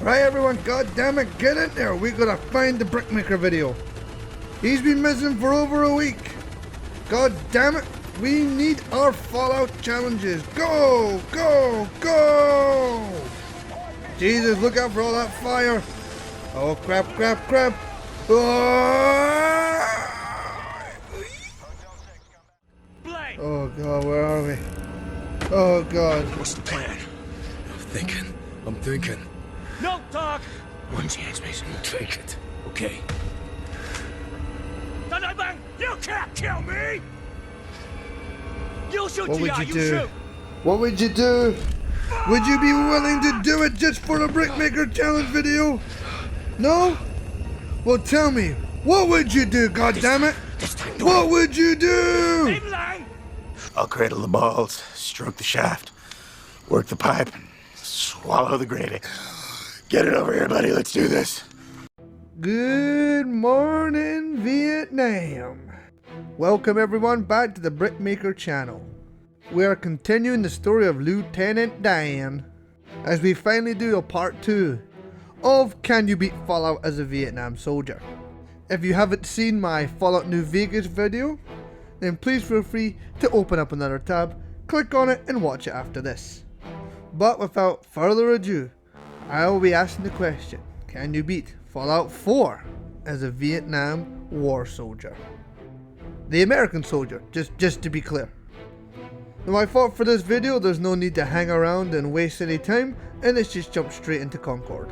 Right everyone, god damn it, get in there. We gotta find the Brickmaker video. He's been missing for over a week. God damn it, we need our Fallout challenges. Go, go, go! Jesus, look out for all that fire. Oh crap, crap, crap. Oh god, where are we? Oh god. What's the plan? I'm thinking. No talk! One chance, Mason. We'll take it. Okay. Bang! You can't kill me! You shoot, What would GI, you do? shoot! What would you do? Would you be willing to do it just for a Brickmaker challenge video? No? Well tell me, what would you do, goddammit? What would you do? I'll cradle the balls, stroke the shaft, work the pipe, and swallow the gravy. Get it over here, buddy. Let's do this. Good morning, Vietnam. Welcome everyone back to the Brickmaker channel. We are continuing the story of Lieutenant Dan as we finally do a part 2 of Can You Beat Fallout as a Vietnam Soldier. If you haven't seen my Fallout New Vegas video, then please feel free to open up another tab, click on it and watch it after this. But without further ado, I will be asking the question, can you beat Fallout 4 as a Vietnam War soldier? The American soldier, just to be clear. Now I thought for this video there's no need to hang around and waste any time, and let's just jump straight into Concord.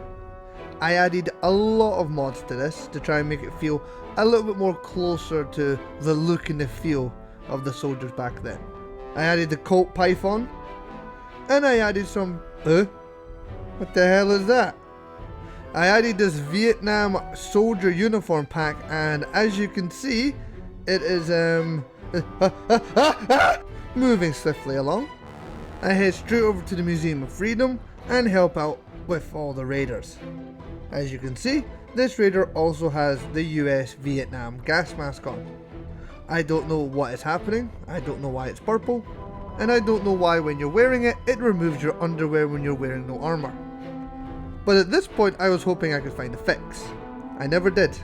I added a lot of mods to this to try and make it feel a little bit more closer to the look and the feel of the soldiers back then. I added the Colt Python, and I added some... What the hell is that? I added this Vietnam soldier uniform pack, and as you can see, it is moving swiftly along. I head straight over to the Museum of Freedom and help out with all the raiders. As you can see, this raider also has the US Vietnam gas mask on. I don't know what is happening, I don't know why it's purple, and I don't know why when you're wearing it, it removes your underwear when you're wearing no armor. But at this point I was hoping I could find a fix. I never did.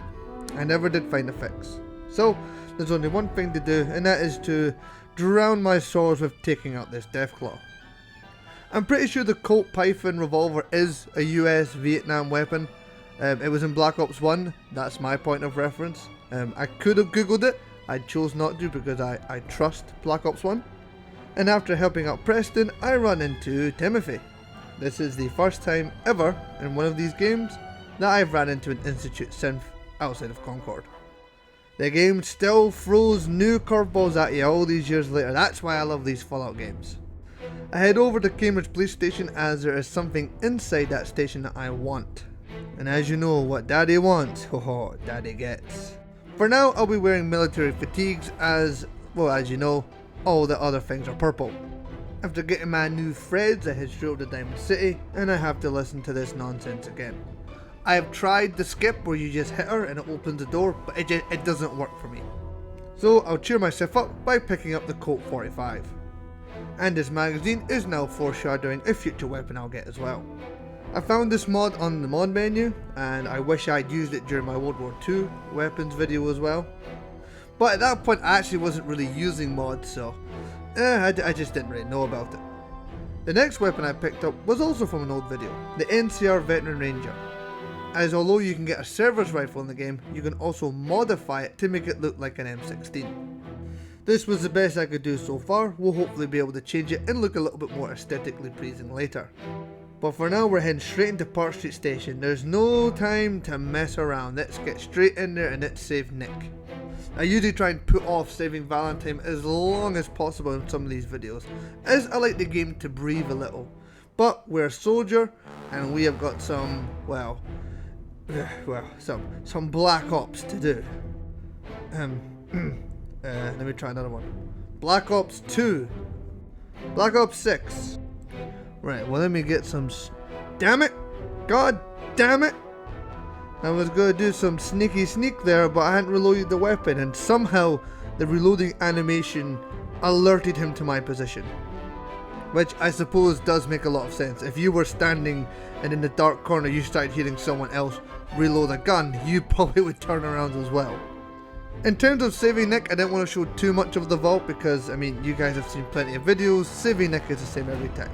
I never did find a fix. So there's only one thing to do, and that is to drown my sores with taking out this Deathclaw. I'm pretty sure the Colt Python revolver is a US Vietnam weapon. It was in Black Ops 1, that's my point of reference. I could have googled it, I chose not to because I trust Black Ops 1. And after helping out Preston, I run into Timothy. This is the first time ever in one of these games that I've ran into an Institute synth outside of Concord. The game still throws new curveballs at you all these years later, that's why I love these Fallout games. I head over to Cambridge Police Station as there is something inside that station that I want. And as you know, what Daddy wants, Daddy gets. For now, I'll be wearing military fatigues as, well as you know, all the other things are purple. After getting my new threads, I head straight over to Diamond City, and I have to listen to this nonsense again. I have tried the skip where you just hit her and it opens the door, but it doesn't work for me. So I'll cheer myself up by picking up the Colt 45. And this magazine is now foreshadowing a future weapon I'll get as well. I found this mod on the mod menu, and I wish I'd used it during my World War II weapons video as well. But at that point I actually wasn't really using mods, so I just didn't really know about it. The next weapon I picked up was also from an old video, the NCR Veteran Ranger. As although you can get a service rifle in the game, you can also modify it to make it look like an M16. This was the best I could do so far, we'll hopefully be able to change it and look a little bit more aesthetically pleasing later. But for now we're heading straight into Park Street Station, there's no time to mess around, let's get straight in there and let's save Nick. I usually try and put off saving Valentine as long as possible in some of these videos, as I like the game to breathe a little. But we're a soldier, and we have got some, some Black Ops to do. Let me try another one. Black Ops 2. Black Ops 6. Right, well let me get some... Damn it! God damn it! I was going to do some sneaky sneak there, but I hadn't reloaded the weapon, and somehow the reloading animation alerted him to my position. which I suppose does make a lot of sense. If you were standing and in the dark corner you started hearing someone else reload a gun, you probably would turn around as well. In terms of saving Nick, I didn't want to show too much of the vault because, I mean, you guys have seen plenty of videos. Saving Nick is the same every time.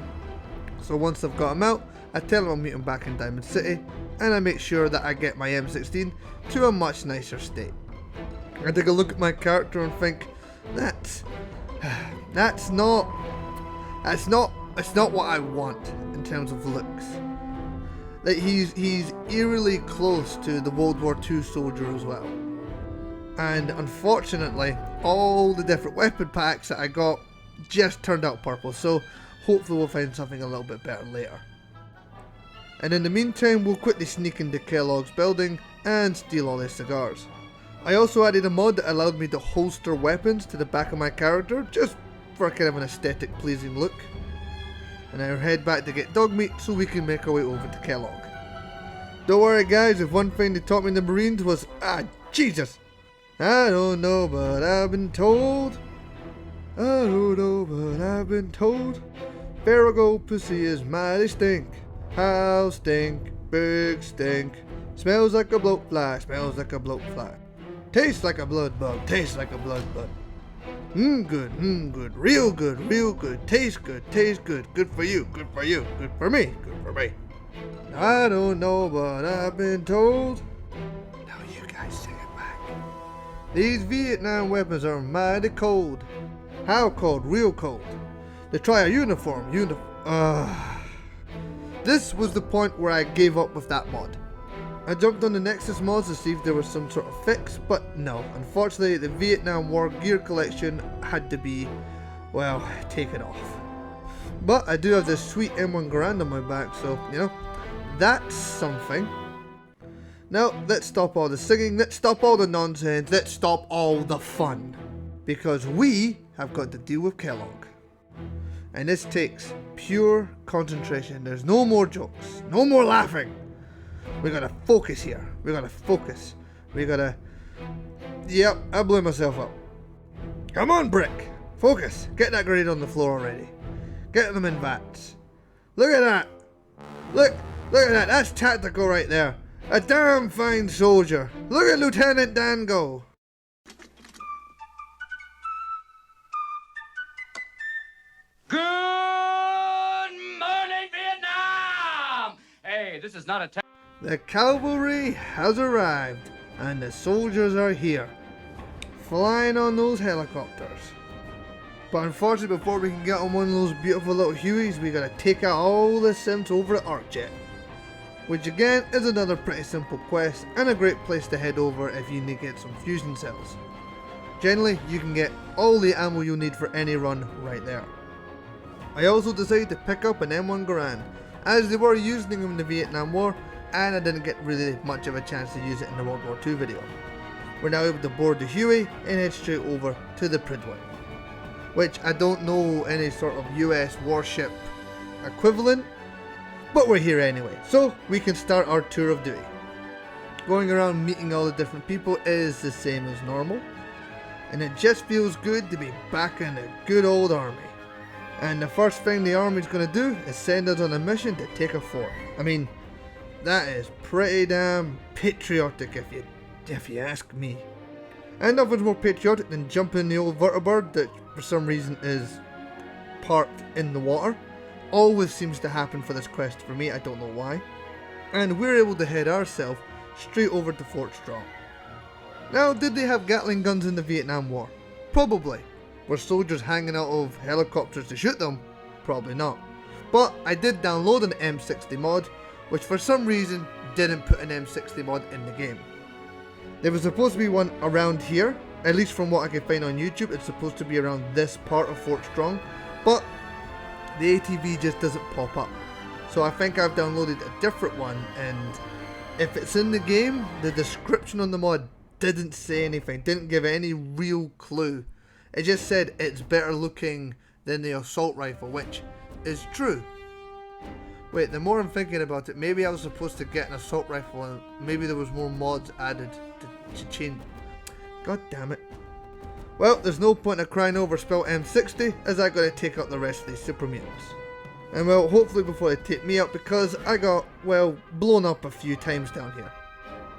So once I've got him out, I tell him I'll meet him back in Diamond City, and I make sure that I get my M16 to a much nicer state. I take a look at my character and think, that's not what I want in terms of looks. Like he's eerily close to the World War II soldier as well. And unfortunately, all the different weapon packs that I got just turned out purple, so hopefully we'll find something a little bit better later. And in the meantime, we'll quickly sneak into Kellogg's building and steal all his cigars. I also added a mod that allowed me to holster weapons to the back of my character, just for kind of an aesthetic pleasing look. And I'll head back to get dog meat so we can make our way over to Kellogg. Don't worry guys, if one thing they taught me in the Marines was, Jesus! I don't know, but I've been told. I don't know, but I've been told. Farrago pussy is mighty stink. How stink, big stink. Smells like a bloat fly, smells like a bloat fly. Tastes like a blood bug, tastes like a blood bug. Good, real good. Tastes good, good for you, good for me, good for me. I don't know, but I've been told. Now you guys sing it back. These Vietnam weapons are mighty cold. How cold? Real cold. They try a uniform. This was the point where I gave up with that mod. I jumped on the Nexus mods to see if there was some sort of fix, but no. Unfortunately, the Vietnam War gear collection had to be, well, taken off. But I do have this sweet M1 Garand on my back, so, you know, that's something. Now, let's stop all the singing, let's stop all the nonsense, let's stop all the fun. Because we have got to deal with Kellogg. And this takes pure concentration. There's no more jokes, no more laughing. We gotta focus here. We gotta focus. We gotta... Yep, I blew myself up. Come on, Brick. Focus. Get that grenade on the floor already. Get them in vats. Look at that. Look at that. That's tactical right there. A damn fine soldier. Look at Lieutenant Dan go. Good morning, Vietnam! Hey, this is not a The cavalry has arrived, and the soldiers are here, flying on those helicopters. But unfortunately, before we can get on one of those beautiful little Hueys, we gotta take out all the simps over at ArcJet. Which again is another pretty simple quest, and a great place to head over if you need to get some fusion cells. Generally, you can get all the ammo you need for any run right there. I also decided to pick up an M1 Garand, as they were using them in the Vietnam War, and I didn't get really much of a chance to use it in the World War II video. We're now able to board the Huey and head straight over to the Prydwen, which I don't know any sort of US warship equivalent, but we're here anyway, so we can start our tour of duty. Going around meeting all the different people is the same as normal, and it just feels good to be back in the good old army. And the first thing the army's gonna do is send us on a mission to take a fort. I mean, that is pretty damn patriotic if you ask me. And nothing's more patriotic than jumping the old vertibird that for some reason is parked in the water. Always seems to happen for this quest for me, I don't know why. And we're able to head ourselves straight over to Fort Strong. Now, did they have Gatling guns in the Vietnam War? Probably. Were soldiers hanging out of helicopters to shoot them? Probably not. But I did download an M60 mod, which for some reason didn't put an M60 mod in the game. There was supposed to be one around here, at least from what I could find on YouTube. It's supposed to be around this part of Fort Strong, but the ATV just doesn't pop up. So I think I've downloaded a different one, and if it's in the game, the description on the mod didn't say anything, didn't give any real clue. It just said it's better looking than the assault rifle, which is true. Wait, the more I'm thinking about it, maybe I was supposed to get an assault rifle and maybe there was more mods added to change. God damn it. Well, there's no point in crying over spilled M60 as I gotta take out the rest of these super mutants. And well, hopefully before they take me out, because I got, well, blown up a few times down here.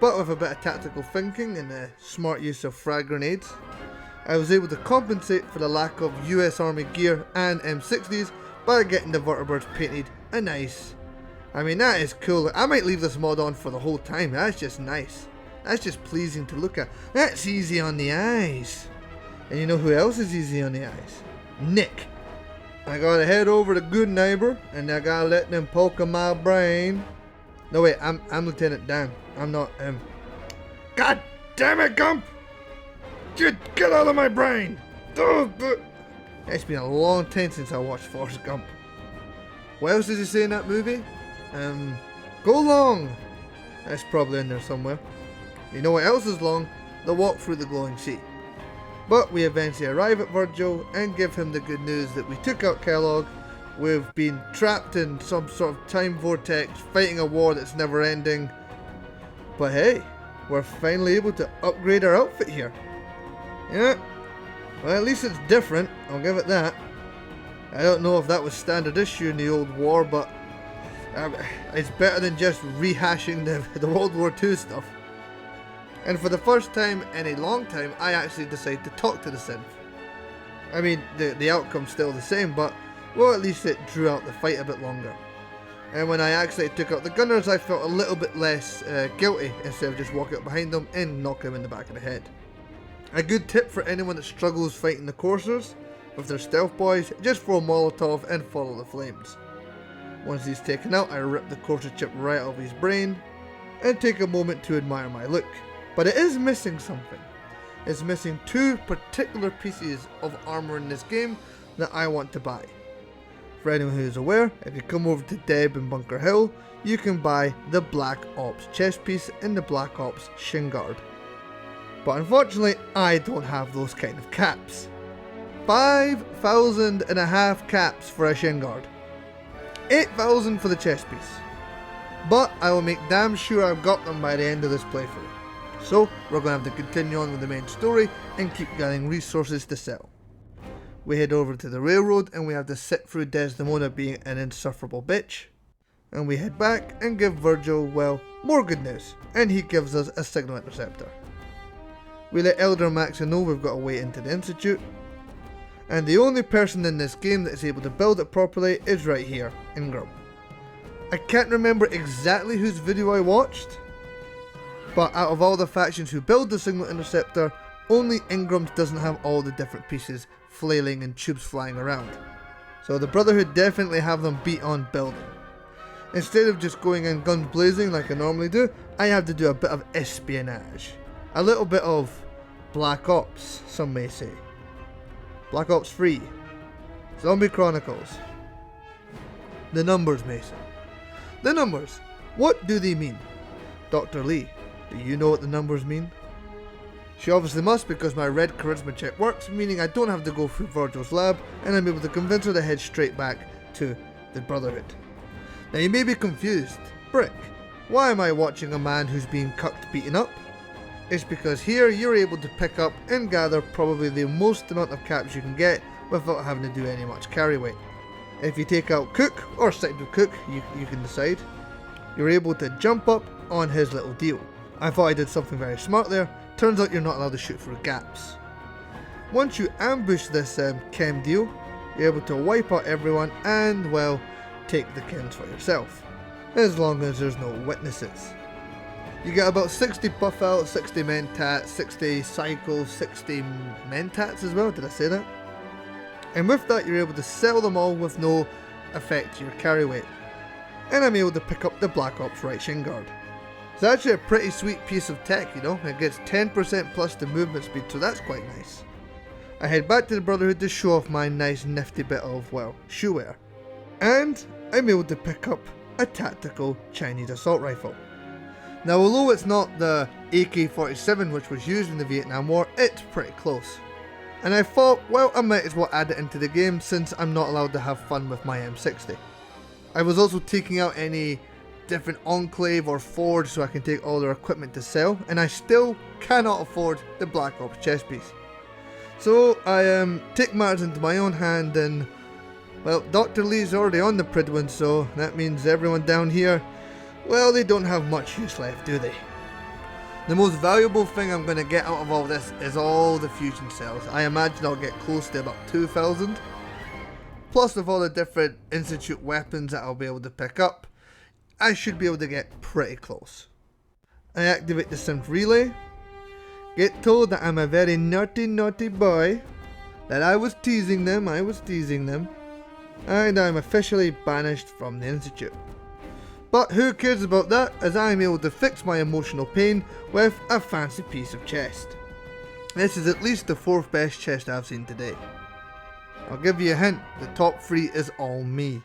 But with a bit of tactical thinking and a smart use of frag grenades, I was able to compensate for the lack of US Army gear and M60s by getting the vertebrates painted a nice. I mean, that is cool. I might leave this mod on for the whole time. That's just nice. That's just pleasing to look at. That's easy on the eyes. And you know who else is easy on the eyes? Nick. I gotta head over to Good Neighbor, and I gotta let them poke in my brain. No wait, I'm Lieutenant Dan. I'm not him. God damn it, Gump! Get out of my brain! It's been a long time since I watched Forrest Gump. What else did he say in that movie? Go long! That's probably in there somewhere. You know what else is long? The walk through the glowing sea. But we eventually arrive at Virgil and give him the good news that we took out Kellogg. We've been trapped in some sort of time vortex, fighting a war that's never ending. But hey, we're finally able to upgrade our outfit here. Yeah, well, at least it's different, I'll give it that. I don't know if that was standard issue in the old war, but it's better than just rehashing the World War II stuff. And for the first time in a long time, I actually decided to talk to the synth. I mean, the outcome's still the same, but, well, at least it drew out the fight a bit longer. And when I actually took out the gunners, I felt a little bit less guilty instead of just walking up behind them and knocking them in the back of the head. A good tip for anyone that struggles fighting the coursers with their stealth boys, just throw a Molotov and follow the flames. Once he's taken out, I rip the courser chip right out of his brain and take a moment to admire my look. But it is missing something. It's missing two particular pieces of armor in this game that I want to buy. For anyone who's aware, if you come over to Deb in Bunker Hill, you can buy the Black Ops chest piece and the Black Ops shin guard. But unfortunately, I don't have those kind of caps. 5,500 caps for a shin guard. 8,000 for the chest piece. But I will make damn sure I've got them by the end of this playthrough. So, we're going to have to continue on with the main story and keep getting resources to sell. We head over to the railroad and we have to sit through Desdemona being an insufferable bitch. And we head back and give Virgil, well, more good news. And he gives us a signal interceptor. We let Elder Maxa know we've got to wait into the Institute. And the only person in this game that is able to build it properly is right here, Ingram. I can't remember exactly whose video I watched, but out of all the factions who build the signal interceptor, only Ingram's doesn't have all the different pieces flailing and tubes flying around. So the Brotherhood definitely have them beat on building. Instead of just going in guns blazing like I normally do, I have to do a bit of espionage. A little bit of Black Ops, some may say. Black Ops 3. Zombie Chronicles. The numbers, Mason. The numbers. What do they mean? Dr. Lee, do you know what the numbers mean? She obviously must, because my red charisma check works, meaning I don't have to go through Virgil's lab, and I'm able to convince her to head straight back to the Brotherhood. Now you may be confused. Brick, why am I watching a man who's being cucked beaten up? It's because here you're able to pick up and gather probably the most amount of caps you can get without having to do any much carry weight. If you take out Cook, or side with Cook, you can decide, you're able to jump up on his little deal. I thought I did something very smart there. Turns out you're not allowed to shoot through gaps. Once you ambush this chem deal, you're able to wipe out everyone and, well, take the chems for yourself. As long as there's no witnesses. You get about 60 buff out, 60 mentats, 60 cycles, 60 mentats as well, did I say that? And with that you're able to sell them all with no effect to your carry weight. And I'm able to pick up the Black Ops right shin guard. It's actually a pretty sweet piece of tech, you know, it gets 10% plus the movement speed, so that's quite nice. I head back to the Brotherhood to show off my nice nifty bit of, well, shoe wear. And I'm able to pick up a tactical Chinese assault rifle. Now although it's not the AK-47 which was used in the Vietnam War, it's pretty close. And I thought, well, I might as well add it into the game since I'm not allowed to have fun with my M60. I was also taking out any different Enclave or Forge so I can take all their equipment to sell, and I still cannot afford the Black Ops chest piece. So I take matters into my own hand, and well, Dr. Lee's already on the Pridwin, so that means everyone down here, well, they don't have much use left, do they? The most valuable thing I'm going to get out of all this is all the fusion cells. I imagine I'll get close to about 2,000. Plus with all the different institute weapons that I'll be able to pick up, I should be able to get pretty close. I activate the synth relay, get told that I'm a very naughty boy, that I was teasing them, and I'm officially banished from the institute. But who cares about that, as I'm able to fix my emotional pain with a fancy piece of chest. This is at least the 4th best chest I've seen today. I'll give you a hint, the top 3 is all me.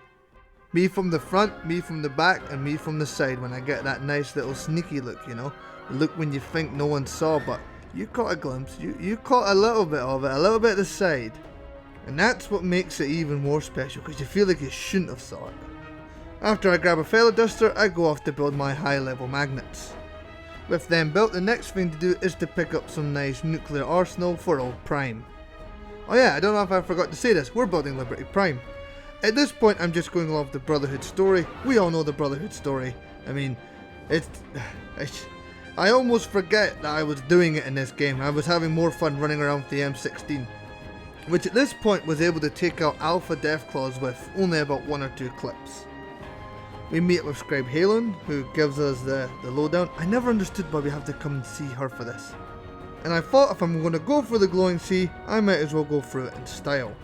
Me from the front, me from the back, and me from the side when I get that nice little sneaky look, you know. The look when you think no one saw, but you caught a glimpse, you caught a little bit of it, a little bit of the side. And that's what makes it even more special, because you feel like you shouldn't have saw it. After I grab a fellow duster, I go off to build my high level magnets. With them built, the next thing to do is to pick up some nice nuclear arsenal for old Prime. Oh yeah, I don't know if I forgot to say this, we're building Liberty Prime. At this point I'm just going along the Brotherhood story. We all know the Brotherhood story. I mean, I almost forget that I was doing it in this game. I was having more fun running around with the M16, which at this point was able to take out Alpha Deathclaws with only about 1 or 2 clips. We meet with Scribe Halen, who gives us the lowdown. I never understood why we have to come and see her for this. And I thought if I'm going to go for the glowing sea, I might as well go through it in style.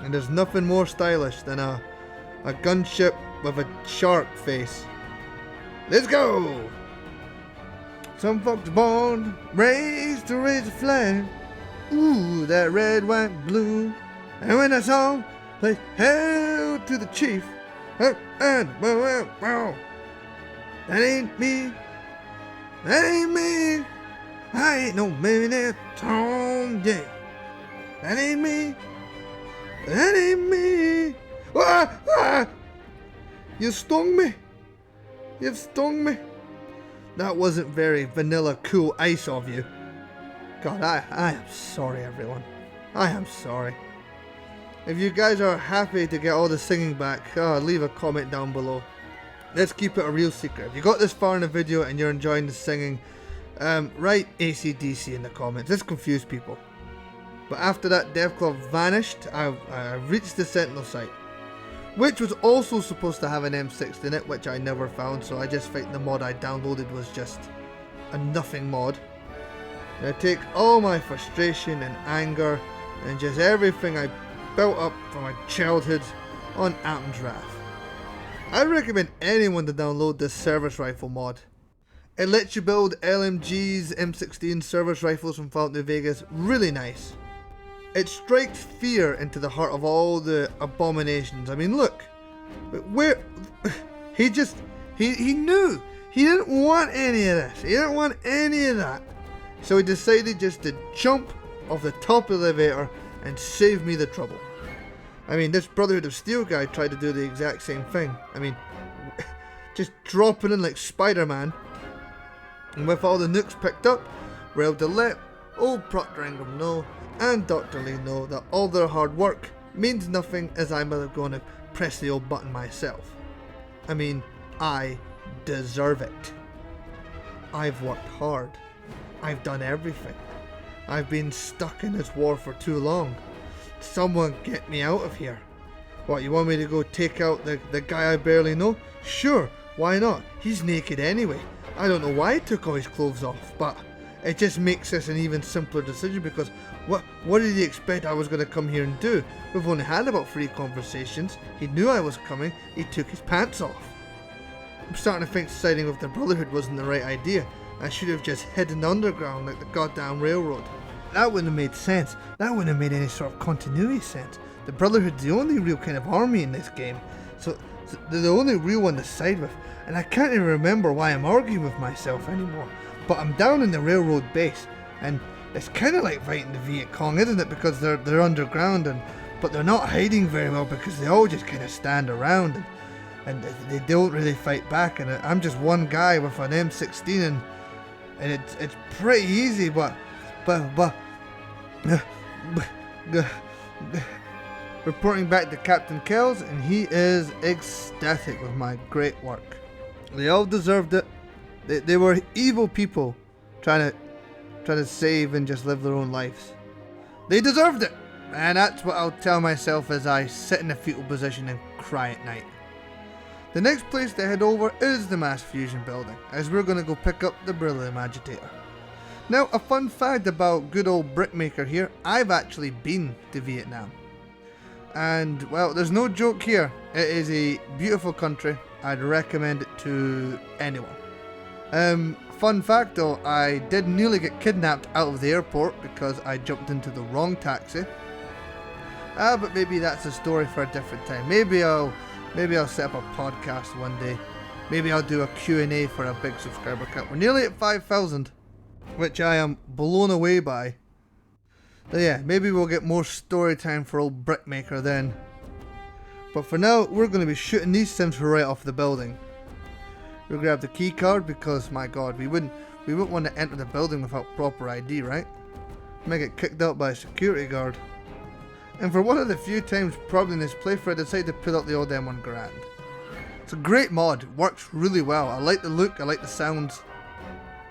And there's nothing more stylish than a gunship with a shark face. Let's go! Some folks born, raised to raise a flag. Ooh, that red, white, blue. And when that song plays Hail to the Chief, that ain't me, I ain't no millionaire Tom, yeah. That ain't me. Ah! You stung me. You've stung me. That wasn't very vanilla cool ice of you. God, I am sorry, everyone. I am sorry. If you guys are happy to get all the singing back, leave a comment down below. Let's keep it a real secret. If you got this far in the video and you're enjoying the singing, write AC/DC in the comments. Let's confuse people. But after that Deathclaw vanished, I reached the Sentinel site, which was also supposed to have an M6 in it, which I never found, so I just think the mod I downloaded was just a nothing mod. And I take all my frustration and anger and just everything I built up from my childhood on Atom's Wrath. I recommend anyone to download this service rifle mod. It lets you build LMGs, M16 service rifles from Fallout New Vegas, really nice. It strikes fear into the heart of all the abominations. I mean, look, where he knew he didn't want any of this. He didn't want any of that. So he decided just to jump off the top of the elevator and save me the trouble. I mean, this Brotherhood of Steel guy tried to do the exact same thing. I mean, just dropping in like Spider-Man. And with all the nukes picked up, we're able to let old Proctor Ingram know and Dr. Lee know that all their hard work means nothing, as I'm going to press the old button myself. I mean, I deserve it. I've worked hard. I've done everything. I've been stuck in this war for too long. Someone get me out of here. What, you want me to go take out the guy I barely know? Sure, why not? He's naked anyway. I don't know why he took all his clothes off, but it just makes this an even simpler decision, because what did he expect I was going to come here and do? We've only had about 3 conversations. He knew I was coming. He took his pants off. I'm starting to think siding with the Brotherhood wasn't the right idea. I should have just hidden underground like the goddamn railroad. That wouldn't have made sense. That wouldn't have made any sort of continuity sense. The Brotherhood's the only real kind of army in this game, so they're the only real one to side with, and I can't even remember why I'm arguing with myself anymore. But I'm down in the railroad base, and it's kind of like fighting the Viet Cong, isn't it? Because they're underground, but they're not hiding very well, because they all just kind of stand around and they don't really fight back. And I'm just one guy with an M16, and it's pretty easy, but reporting back to Captain Kells, and he is ecstatic with my great work. They all deserved it. They were evil people trying to save and just live their own lives. They deserved it, and that's what I'll tell myself as I sit in a fetal position and cry at night. The next place to head over is the mass fusion building, as we're going to go pick up the beryllium agitator. Now, a fun fact about good old Brickmaker here, I've actually been to Vietnam. And, well, there's no joke here. It is a beautiful country. I'd recommend it to anyone. Fun fact though, I did nearly get kidnapped out of the airport because I jumped into the wrong taxi. But maybe that's a story for a different time. Maybe I'll set up a podcast one day. Maybe I'll do a Q&A for a big subscriber count. We're nearly at 5,000, which I am blown away by. So yeah, maybe we'll get more story time for old Brickmaker then. But for now, we're going to be shooting these sims right off the building. We'll grab the key card because, my god, we wouldn't want to enter the building without proper ID, right? Might get kicked out by a security guard. And for one of the few times probably in this playthrough, I decided to put out the old M1 Garand. It's a great mod, works really well. I like the look, I like the sounds.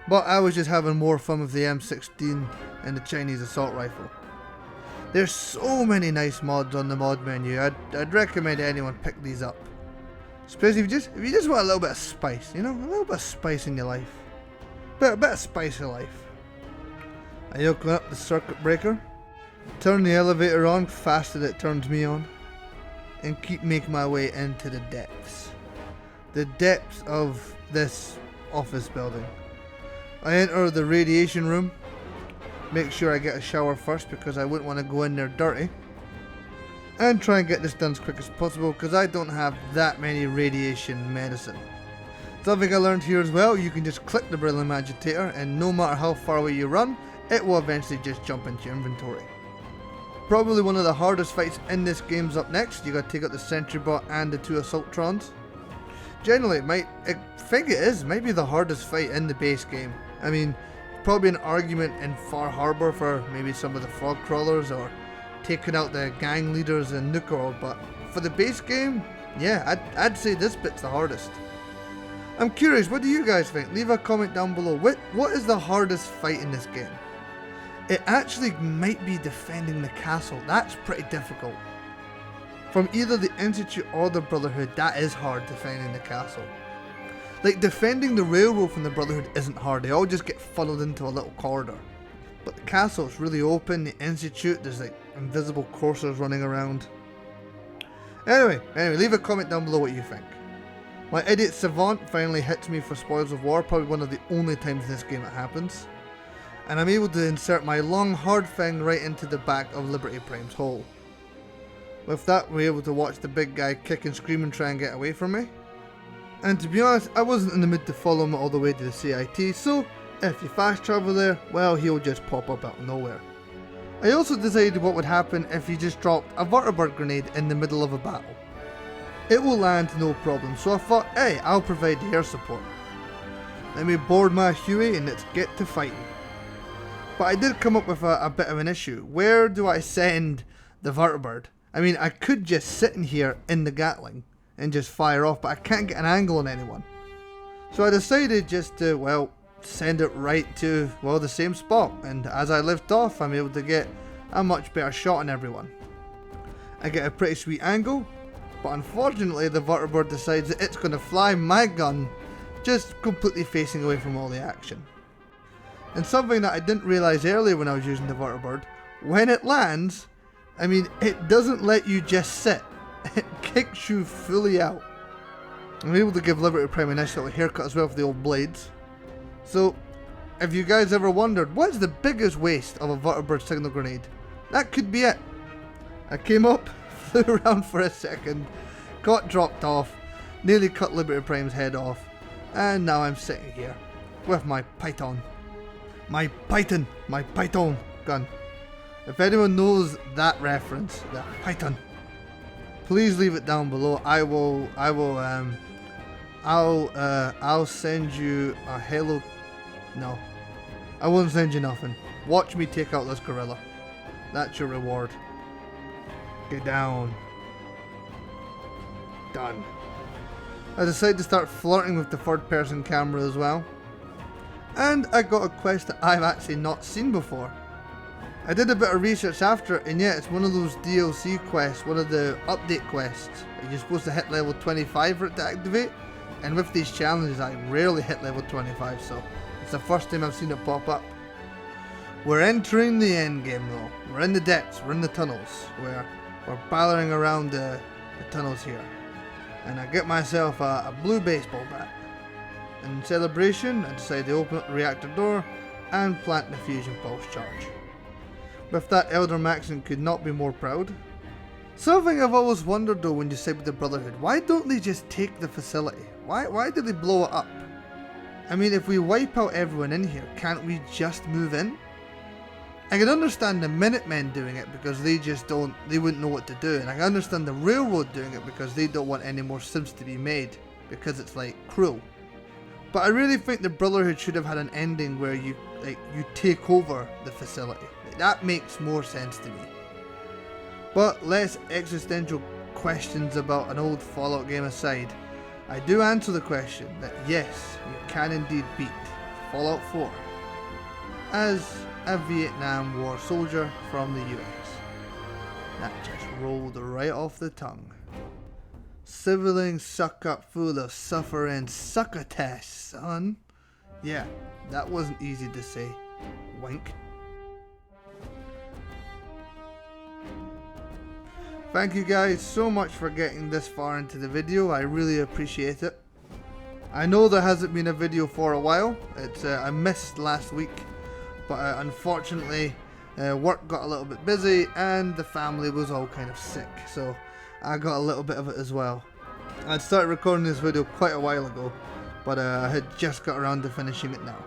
But I was just having more fun with the M16 and the Chinese assault rifle. There's so many nice mods on the mod menu. I'd recommend anyone pick these up. Especially if you just want a little bit of spice, you know, a little bit of spice in your life. A bit of spice in life. I open up the circuit breaker, turn the elevator on faster than it turns me on, and keep making my way into the depths. The depths of this office building. I enter the radiation room. Make sure I get a shower first because I wouldn't want to go in there dirty. And try and get this done as quick as possible because I don't have that many radiation medicine. Something I learned here as well, you can just click the beryllium agitator and no matter how far away you run, it will eventually just jump into your inventory. Probably one of the hardest fights in this game's up next. You gotta take out the sentry bot and the 2 assaultrons. Generally, I think it is maybe the hardest fight in the base game. I mean, probably an argument in Far Harbor for maybe some of the frog crawlers or taking out the gang leaders in Nuka World, but for the base game, yeah, I'd say this bit's the hardest. I'm curious, what do you guys think? Leave a comment down below. What is the hardest fight in this game? It actually might be defending the castle. That's pretty difficult. From either the Institute or the Brotherhood, that is hard, defending the castle. Like, defending the railroad from the Brotherhood isn't hard. They all just get funneled into a little corridor. But the castle is really open. The Institute, there's like invisible coursers running around. Anyway, leave a comment down below what you think. My idiot savant finally hits me for spoils of war. Probably one of the only times in this game it happens. And I'm able to insert my long hard thing right into the back of Liberty Prime's hole. With that, we're able to watch the big guy kick and scream and try and get away from me. And to be honest, I wasn't in the mood to follow him all the way to the CIT, so if you fast travel there, well, he'll just pop up out of nowhere. I also decided what would happen if you just dropped a vertibird grenade in the middle of a battle. It will land no problem, so I thought, hey, I'll provide the air support. Let me board my Huey and let's get to fighting. But I did come up with a bit of an issue. Where do I send the vertibird? I mean, I could just sit in here in the Gatling and just fire off, but I can't get an angle on anyone. So I decided just to, well, send it right to, well, the same spot. And as I lift off, I'm able to get a much better shot on everyone. I get a pretty sweet angle, but unfortunately the vertibird decides that it's going to fly my gun just completely facing away from all the action. And something that I didn't realise earlier when I was using the vertibird, when it lands, I mean, it doesn't let you just sit. It kicks you fully out. I'm able to give Liberty Prime a nice little haircut as well for the old blades. So, if you guys ever wondered, what's the biggest waste of a vertibird signal grenade? That could be it. I came up, flew around for a second, got dropped off, nearly cut Liberty Prime's head off, and now I'm sitting here with my Python. My Python gun. If anyone knows that reference, the Python, please leave it down below. I'll send you a Halo. No, I won't send you nothing. Watch me take out this gorilla. That's your reward. Get down. Done. I decided to start flirting with the third person camera as well. And I got a quest that I've actually not seen before. I did a bit of research after it, and yeah, it's one of those DLC quests, one of the update quests. You're supposed to hit level 25 for it to activate, and with these challenges I rarely hit level 25, so it's the first time I've seen it pop up. We're entering the end game though. We're in the depths, we're in the tunnels, we're battering around the tunnels here. And I get myself a blue baseball bat. In celebration, I decide to open up the reactor door and plant the fusion pulse charge. With that, Elder Maxon could not be more proud. Something I've always wondered though when you say with the Brotherhood, why don't they just take the facility? Why do they blow it up? I mean, if we wipe out everyone in here, can't we just move in? I can understand the Minutemen doing it because they wouldn't know what to do, and I can understand the Railroad doing it because they don't want any more Sims to be made, because it's like cruel. But I really think the Brotherhood should have had an ending where you take over the facility. That makes more sense to me. But less existential questions about an old Fallout game aside, I do answer the question that yes, you can indeed beat Fallout 4 as a Vietnam War soldier from the US. That just rolled right off the tongue. Sibling suck up full of suffering succotash, son. Yeah, that wasn't easy to say. Wink. Thank you guys so much for getting this far into the video. I really appreciate it. I know there hasn't been a video for a while. I missed last week, but unfortunately work got a little bit busy and the family was all kind of sick, so I got a little bit of it as well. I'd started recording this video quite a while ago, but I had just got around to finishing it now.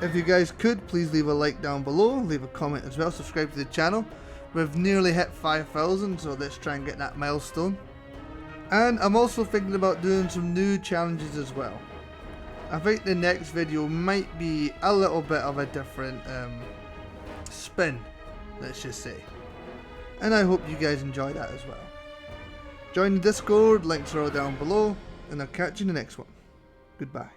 If you guys could, please leave a like down below, leave a comment as well, subscribe to the channel. We've nearly hit 5,000, so let's try and get that milestone. And I'm also thinking about doing some new challenges as well. I think the next video might be a little bit of a different spin, let's just say. And I hope you guys enjoy that as well. Join the Discord, links are all down below, and I'll catch you in the next one. Goodbye.